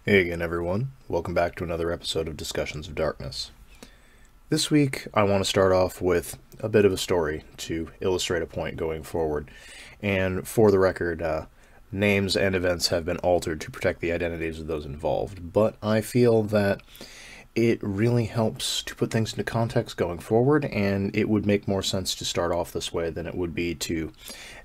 Hey again everyone, welcome back to another episode of Discussions of Darkness. This week I want to start off with a bit of a story to illustrate a point going forward, and for the record, names and events have been altered to protect the identities of those involved, but I feel that it really helps to put things into context going forward, and it would make more sense to start off this way than it would be to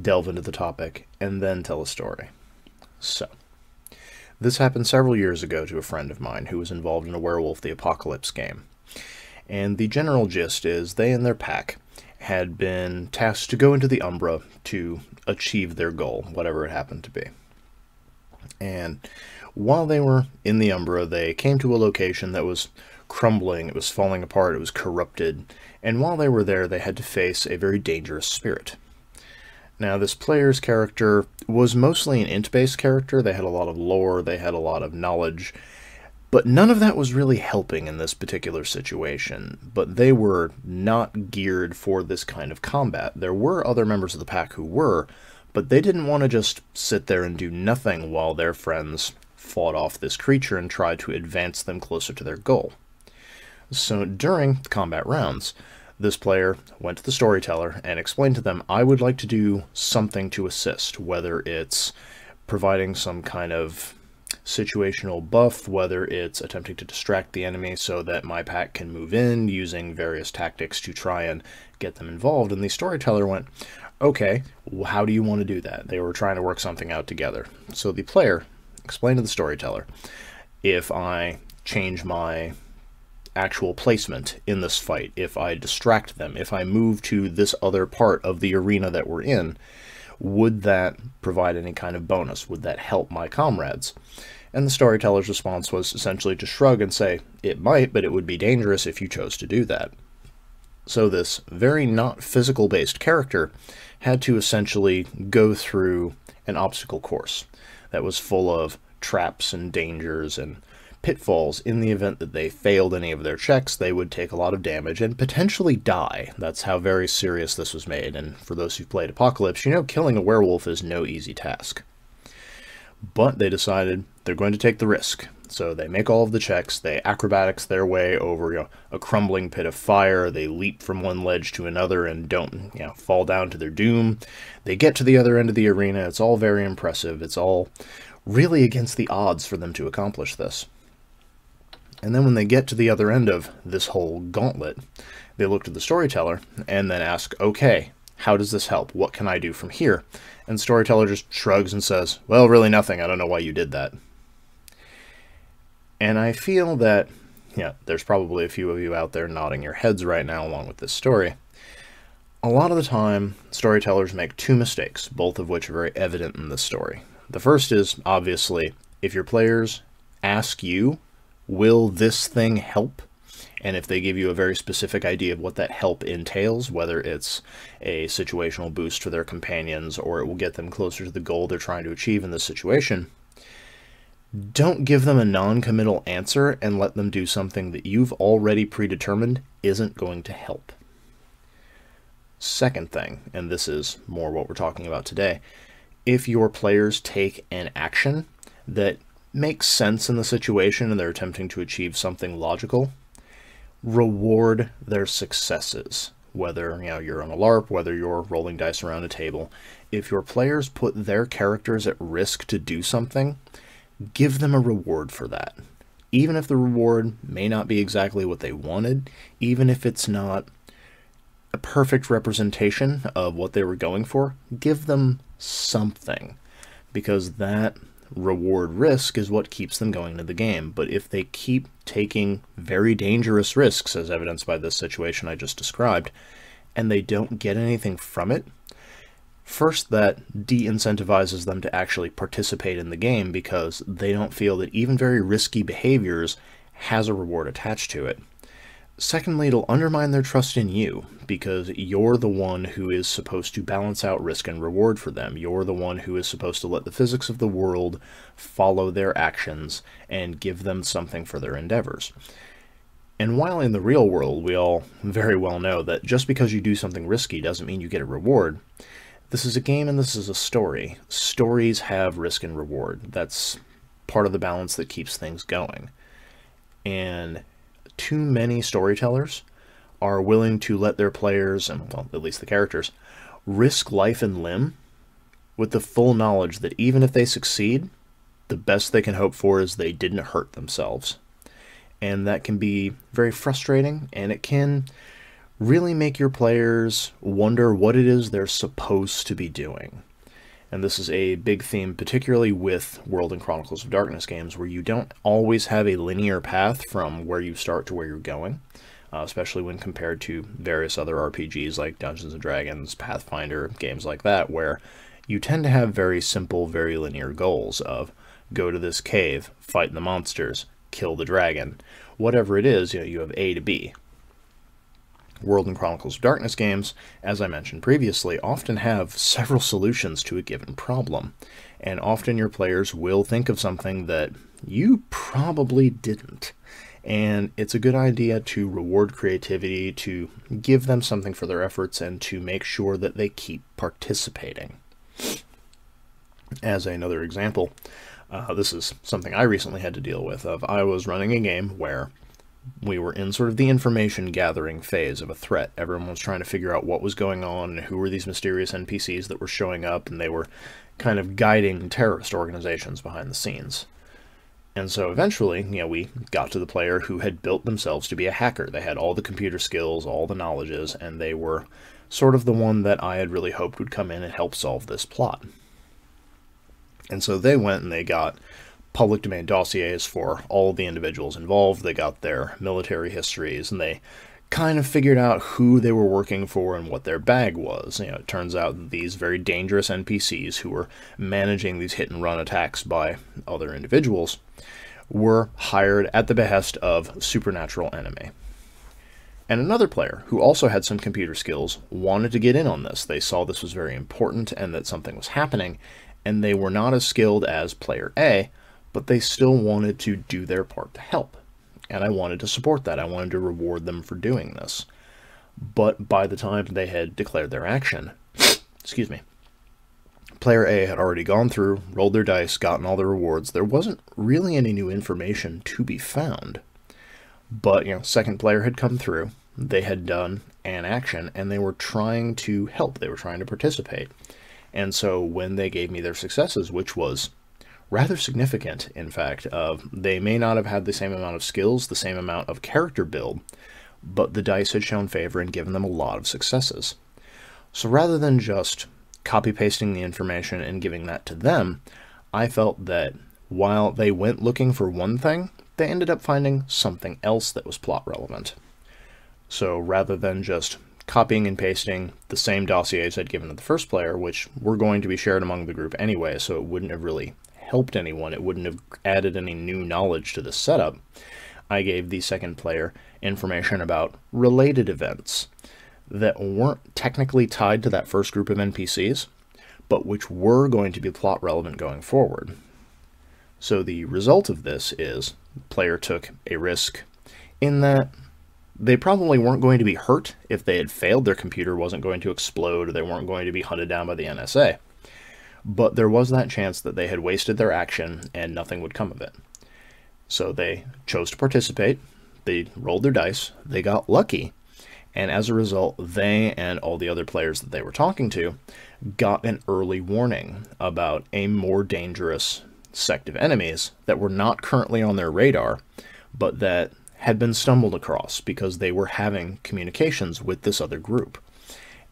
delve into the topic and then tell a story. So, this happened several years ago to a friend of mine who was involved in a Werewolf the Apocalypse game. And the general gist is they and their pack had been tasked to go into the Umbra to achieve their goal, whatever it happened to be. And while they were in the Umbra, they came to a location that was crumbling, it was falling apart, it was corrupted, and while they were there they had to face a very dangerous spirit. Now, this player's character was mostly an int-based character. They had a lot of lore, they had a lot of knowledge, but none of that was really helping in this particular situation. But they were not geared for this kind of combat. There were other members of the pack who were, but they didn't want to just sit there and do nothing while their friends fought off this creature and tried to advance them closer to their goal. So during the combat rounds, this player went to the storyteller and explained to them, I would like to do something to assist, whether it's providing some kind of situational buff, whether it's attempting to distract the enemy so that my pack can move in, using various tactics to try and get them involved. And the storyteller went, okay, how do you want to do that? They were trying to work something out together. So the player explained to the storyteller, if I change my actual placement in this fight, if I distract them, if I move to this other part of the arena that we're in, would that provide any kind of bonus? Would that help my comrades? And the storyteller's response was essentially to shrug and say, it might, but it would be dangerous if you chose to do that. So this very not physical-based character had to essentially go through an obstacle course that was full of traps and dangers and pitfalls. In the event that they failed any of their checks, they would take a lot of damage and potentially die. That's how very serious this was made, and for those who've played Apocalypse, you know killing a werewolf is no easy task. But they decided they're going to take the risk. So they make all of the checks, they acrobatics their way over a crumbling pit of fire, they leap from one ledge to another and don't fall down to their doom. They get to the other end of the arena, it's all very impressive, it's all really against the odds for them to accomplish this. And then when they get to the other end of this whole gauntlet, they look to the storyteller and then ask, okay, how does this help? What can I do from here? And the storyteller just shrugs and says, well, really nothing. I don't know why you did that. And I feel that, there's probably a few of you out there nodding your heads right now along with this story. A lot of the time, storytellers make two mistakes, both of which are very evident in this story. The first is, obviously, if your players ask you, will this thing help? And if they give you a very specific idea of what that help entails, whether it's a situational boost for their companions or it will get them closer to the goal they're trying to achieve in this situation, don't give them a non-committal answer and let them do something that you've already predetermined isn't going to help. Second thing, and this is more what we're talking about today, if your players take an action that makes sense in the situation and they're attempting to achieve something logical, reward their successes. Whether you're on a LARP, whether you're rolling dice around a table, if your players put their characters at risk to do something, give them a reward for that. Even if the reward may not be exactly what they wanted, even if it's not a perfect representation of what they were going for, give them something, because that reward risk is what keeps them going into the game. But if they keep taking very dangerous risks, as evidenced by this situation I just described, and they don't get anything from it, first, that de-incentivizes them to actually participate in the game because they don't feel that even very risky behaviors has a reward attached to it. Secondly, it'll undermine their trust in you, because you're the one who is supposed to balance out risk and reward for them. You're the one who is supposed to let the physics of the world follow their actions and give them something for their endeavors. And while in the real world we all very well know that just because you do something risky doesn't mean you get a reward, this is a game and this is a story. Stories have risk and reward. That's part of the balance that keeps things going. And too many storytellers are willing to let their players, and well, at least the characters, risk life and limb with the full knowledge that even if they succeed, the best they can hope for is they didn't hurt themselves. And that can be very frustrating, and it can really make your players wonder what it is they're supposed to be doing. And this is a big theme, particularly with World and Chronicles of Darkness games, where you don't always have a linear path from where you start to where you're going, especially when compared to various other RPGs like Dungeons & Dragons, Pathfinder, games like that, where you tend to have very simple, very linear goals of go to this cave, fight the monsters, kill the dragon. Whatever it is, you have A to B. World and Chronicles of Darkness games, as I mentioned previously, often have several solutions to a given problem, and often your players will think of something that you probably didn't. And it's a good idea to reward creativity, to give them something for their efforts, and to make sure that they keep participating. As another example, this is something I recently had to deal with. I was running a game where we were in sort of the information gathering phase of a threat. Everyone was trying to figure out what was going on and who were these mysterious NPCs that were showing up, and they were kind of guiding terrorist organizations behind the scenes. And so eventually, we got to the player who had built themselves to be a hacker. They had all the computer skills, all the knowledges, and they were sort of the one that I had really hoped would come in and help solve this plot. And so they went and they got public domain dossiers for all of the individuals involved. They got their military histories, and they kind of figured out who they were working for and what their bag was. It turns out that these very dangerous NPCs who were managing these hit-and-run attacks by other individuals were hired at the behest of supernatural enemy. And another player, who also had some computer skills, wanted to get in on this. They saw this was very important and that something was happening, and they were not as skilled as player A, but they still wanted to do their part to help. And I wanted to support that. I wanted to reward them for doing this. But by the time they had declared their action, excuse me, player A had already gone through, rolled their dice, gotten all the rewards. There wasn't really any new information to be found. But, second player had come through, they had done an action, and they were trying to help. They were trying to participate. And so when they gave me their successes, which was rather significant, in fact, they may not have had the same amount of skills, the same amount of character build, but the dice had shown favor and given them a lot of successes. So rather than just copy-pasting the information and giving that to them, I felt that while they went looking for one thing, they ended up finding something else that was plot relevant. So rather than just copying and pasting the same dossiers I'd given to the first player, which were going to be shared among the group anyway, so it wouldn't have really helped anyone, it wouldn't have added any new knowledge to the setup, I gave the second player information about related events that weren't technically tied to that first group of NPCs, but which were going to be plot relevant going forward. So the result of this is the player took a risk in that they probably weren't going to be hurt if they had failed. Their computer wasn't going to explode, or they weren't going to be hunted down by the NSA. But there was that chance that they had wasted their action and nothing would come of it. So they chose to participate, they rolled their dice, they got lucky, and as a result, they and all the other players that they were talking to got an early warning about a more dangerous sect of enemies that were not currently on their radar, but that had been stumbled across because they were having communications with this other group.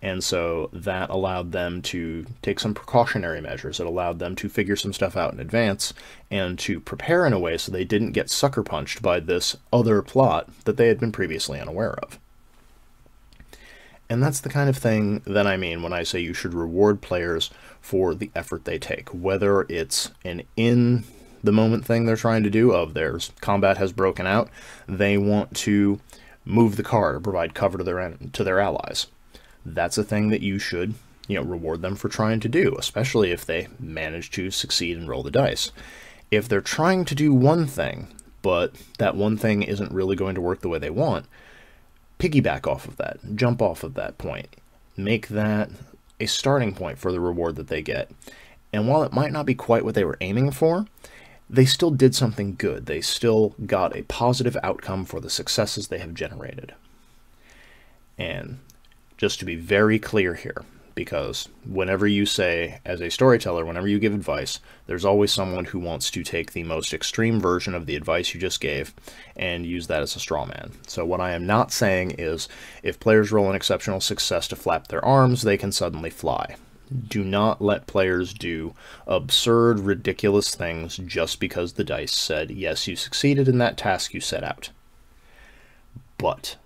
And so that allowed them to take some precautionary measures. It allowed them to figure some stuff out in advance and to prepare in a way so they didn't get sucker punched by this other plot that they had been previously unaware of. And that's the kind of thing that I mean when I say you should reward players for the effort they take, whether it's an in-the-moment thing they're trying to do of theirs, combat has broken out, they want to move the car to provide cover to their allies. That's a thing that you should, reward them for trying to do, especially if they manage to succeed and roll the dice. If they're trying to do one thing, but that one thing isn't really going to work the way they want, piggyback off of that, jump off of that point, make that a starting point for the reward that they get. And while it might not be quite what they were aiming for, they still did something good. They still got a positive outcome for the successes they have generated. And just to be very clear here, because whenever you say, as a storyteller, whenever you give advice, there's always someone who wants to take the most extreme version of the advice you just gave and use that as a straw man. So what I am not saying is, if players roll an exceptional success to flap their arms, they can suddenly fly. Do not let players do absurd, ridiculous things just because the dice said, yes, you succeeded in that task you set out. But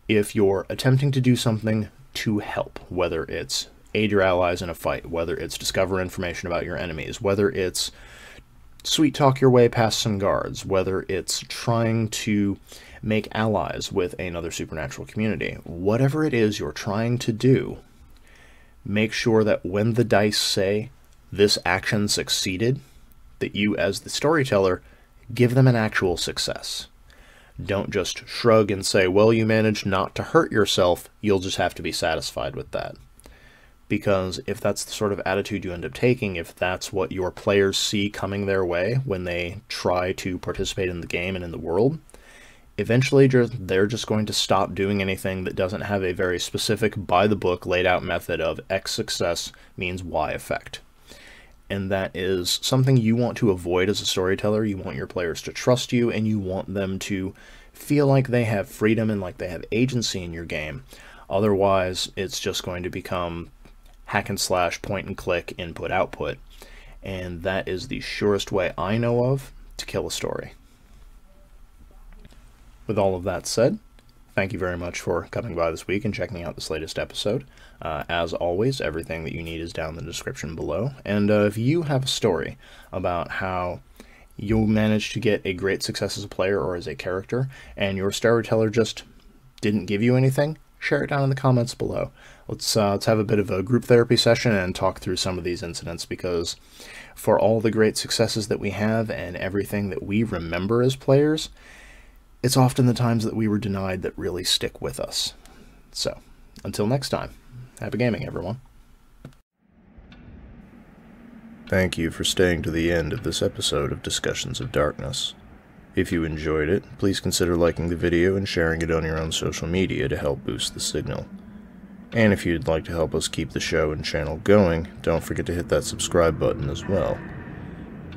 if you're attempting to do something to help, whether it's aid your allies in a fight, whether it's discover information about your enemies, whether it's sweet talk your way past some guards, whether it's trying to make allies with another supernatural community, whatever it is you're trying to do, make sure that when the dice say this action succeeded, that you as the storyteller give them an actual success. Don't just shrug and say, well, you managed not to hurt yourself, you'll just have to be satisfied with that. Because if that's the sort of attitude you end up taking, if that's what your players see coming their way when they try to participate in the game and in the world, eventually they're just going to stop doing anything that doesn't have a very specific, by-the-book, laid-out method of X success means Y effect. And that is something you want to avoid as a storyteller. You want your players to trust you, and you want them to feel like they have freedom and like they have agency in your game. Otherwise, it's just going to become hack and slash, point and click, input, output. And that is the surest way I know of to kill a story. With all of that said, thank you very much for coming by this week and checking out this latest episode. As always, everything that you need is down in the description below. And if you have a story about how you managed to get a great success as a player or as a character, and your storyteller just didn't give you anything, share it down in the comments below. Let's have a bit of a group therapy session and talk through some of these incidents, because for all the great successes that we have and everything that we remember as players, it's often the times that we were denied that really stick with us. So, until next time, happy gaming, everyone. Thank you for staying to the end of this episode of Discussions of Darkness. If you enjoyed it, please consider liking the video and sharing it on your own social media to help boost the signal. And if you'd like to help us keep the show and channel going, don't forget to hit that subscribe button as well.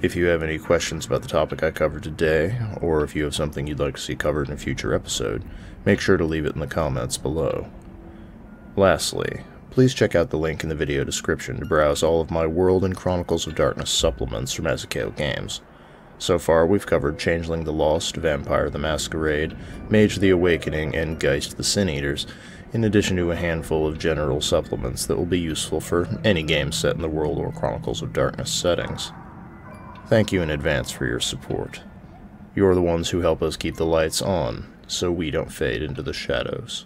If you have any questions about the topic I covered today, or if you have something you'd like to see covered in a future episode, make sure to leave it in the comments below. Lastly, please check out the link in the video description to browse all of my World and Chronicles of Darkness supplements from Azukail Games. So far, we've covered Changeling the Lost, Vampire the Masquerade, Mage the Awakening, and Geist the Sin Eaters, in addition to a handful of general supplements that will be useful for any game set in the World or Chronicles of Darkness settings. Thank you in advance for your support. You're the ones who help us keep the lights on, so we don't fade into the shadows.